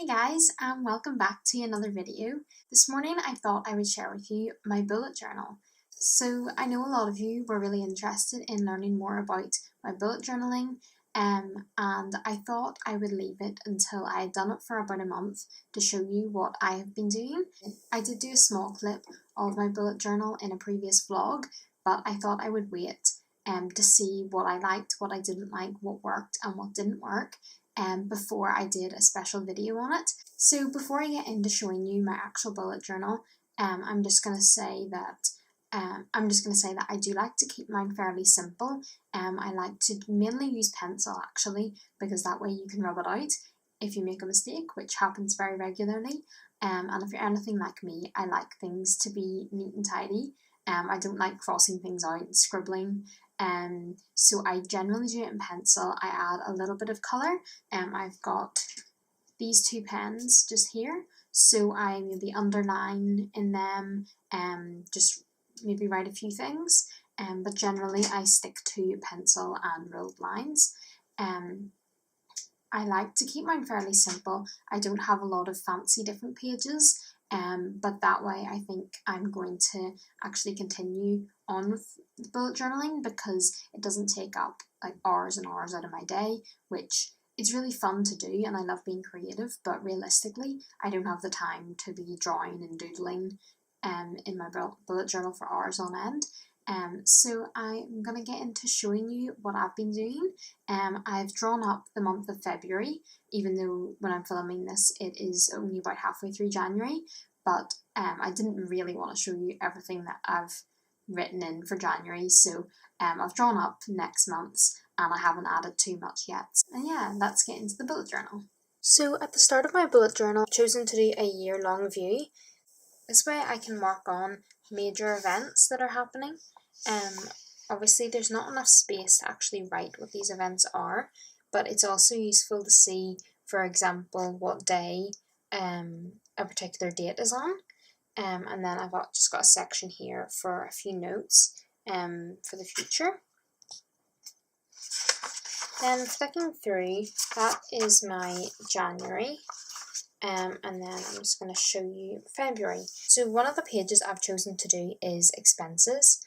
Hey guys, and welcome back to another video. This morning I thought I would share with you my bullet journal. So I know a lot of you were really interested in learning more about my bullet journaling, and I thought I would leave it until I had done it for about a month to show you what I have been doing. I did do a small clip of my bullet journal in a previous vlog, but I thought I would wait to see what I liked, what I didn't like, what worked and what didn't work, before I did a special video on it. So before I get into showing you my actual bullet journal, I'm just going to say that I do like to keep mine fairly simple. I like to mainly use pencil actually, because that way you can rub it out if you make a mistake, which happens very regularly. And if you're anything like me, I like things to be neat and tidy. I don't like crossing things out and scribbling. So I generally do it in pencil. I add a little bit of colour. I've got these two pens just here, so I maybe underline in them, just maybe write a few things. But generally I stick to pencil and ruled lines. I like to keep mine fairly simple. I don't have a lot of fancy different pages, but that way I think I'm going to actually continue on with the bullet journaling because it doesn't take up like hours and hours out of my day, which it's really fun to do and I love being creative, but realistically I don't have the time to be drawing and doodling in my bullet journal for hours on end. So I'm going to get into showing you what I've been doing. I've drawn up the month of February, even though when I'm filming this it is only about halfway through January, but I didn't really want to show you everything that I've written in for January, so I've drawn up next month's and I haven't added too much yet. And yeah, let's get into the bullet journal. So at the start of my bullet journal, I've chosen to do a year-long view. This way I can mark on major events that are happening. Obviously there's not enough space to actually write what these events are, but it's also useful to see, for example, what day a particular date is on. And then I've just got a section here for a few notes for the future. Then flicking through, that is my January. And then I'm just going to show you February. So one of the pages I've chosen to do is expenses.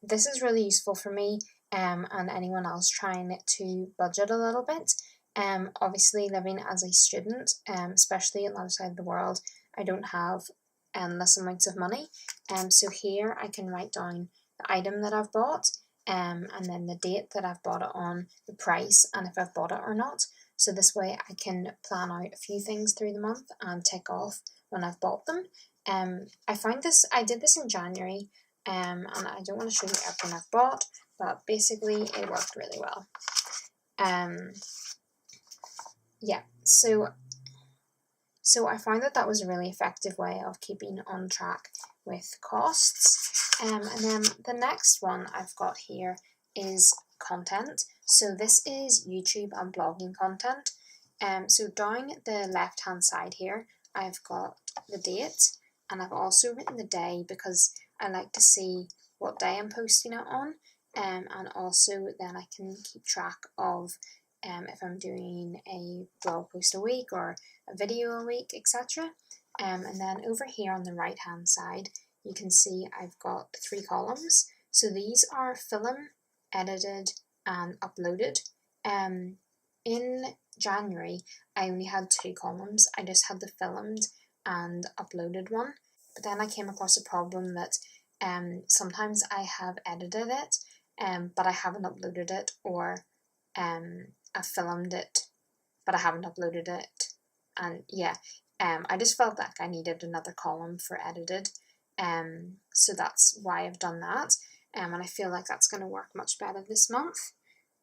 This is really useful for me and anyone else trying to budget a little bit. Obviously living as a student, especially on the other side of the world, I don't have endless amounts of money. So here I can write down the item that I've bought, and then the date that I've bought it on, the price, and if I've bought it or not. So this way I can plan out a few things through the month and tick off when I've bought them. I did this in January, and I don't want to show you everything I've bought, but basically it worked really well. Yeah, so I found that was a really effective way of keeping on track with costs. And then the next one I've got here is content. So this is YouTube and blogging content. So down the left hand side here I've got the date, and I've also written the day because I like to see what day I'm posting it on, and also then I can keep track of if I'm doing a blog post a week or a video a week, etc. And then over here on the right hand side you can see I've got 3 columns. So these are film, edited and uploaded. In January I only had 2 columns. I just had the filmed and uploaded one, but then I came across a problem that sometimes I have edited it but I haven't uploaded it, or I filmed it but I haven't uploaded it, and yeah, I just felt like I needed another column for edited, so that's why I've done that, and I feel like that's going to work much better this month.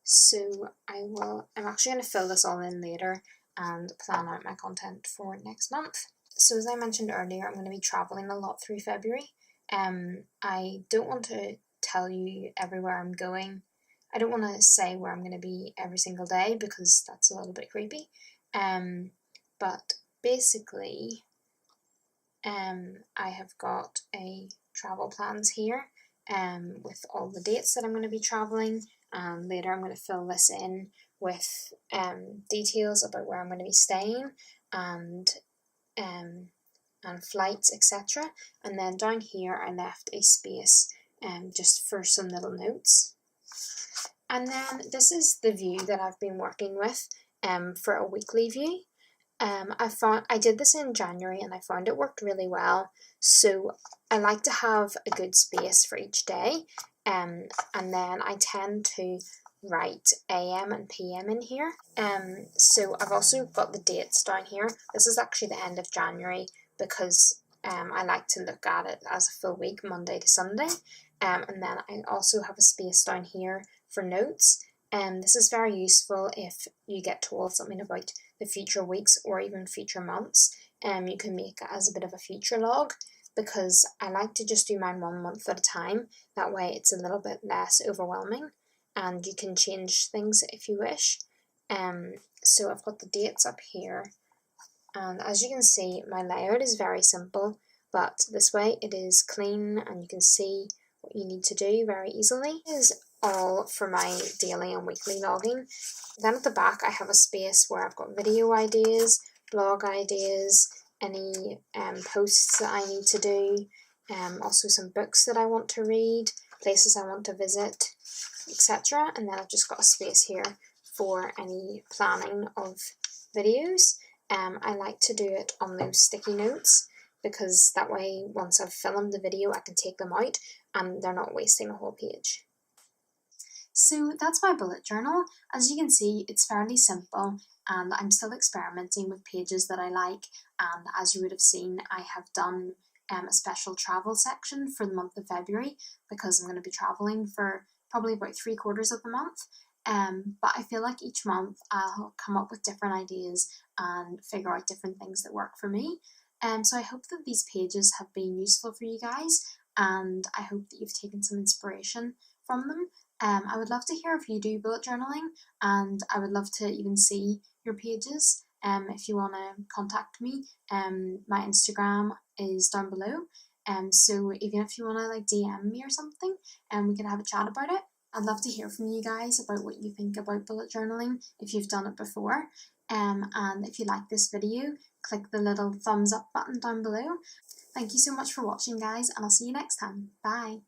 So I'm actually going to fill this all in later and plan out my content for next month. So as I mentioned earlier, I'm going to be travelling a lot through February. I don't want to tell you everywhere I'm going. I don't want to say where I'm going to be every single day because that's a little bit creepy. But basically, I have got a travel plans here with all the dates that I'm going to be travelling and later I'm going to fill this in with details about where I'm going to be staying and flights, etc. And then down here I left a space just for some little notes. And then this is the view that I've been working with for a weekly view. I did this in January and I found it worked really well. So I like to have a good space for each day, and then I tend to write AM and PM in here. So I've also got the dates down here. This is actually the end of January because I like to look at it as a full week, Monday to Sunday. And then I also have a space down here for notes. This is very useful if you get told something about the future weeks or even future months. You can make it as a bit of a future log, because I like to just do mine 1 month at a time. That way it's a little bit less overwhelming and you can change things if you wish. So I've got the dates up here, and as you can see my layout is very simple, but this way it is clean and you can see what you need to do very easily. This is all for my daily and weekly logging. Then at the back I have a space where I've got video ideas, blog ideas, any posts that I need to do, also some books that I want to read, places I want to visit, etc. And then I've just got a space here for any planning of videos. I like to do it on those sticky notes, because that way once I've filmed the video I can take them out and they're not wasting a whole page. So that's my bullet journal. As you can see, it's fairly simple and I'm still experimenting with pages that I like, and as you would have seen I have done a special travel section for the month of February because I'm going to be travelling for probably about 3/4 of the month. But I feel like each month I'll come up with different ideas and figure out different things that work for me. So I hope that these pages have been useful for you guys, and I hope that you've taken some inspiration from them. I would love to hear if you do bullet journaling, and I would love to even see your pages. If you want to contact me, my Instagram is down below. So even if you want to like DM me or something, we can have a chat about it. I'd love to hear from you guys about what you think about bullet journaling, if you've done it before. And if you like this video, click the little thumbs up button down below. Thank you so much for watching, guys, and I'll see you next time. Bye!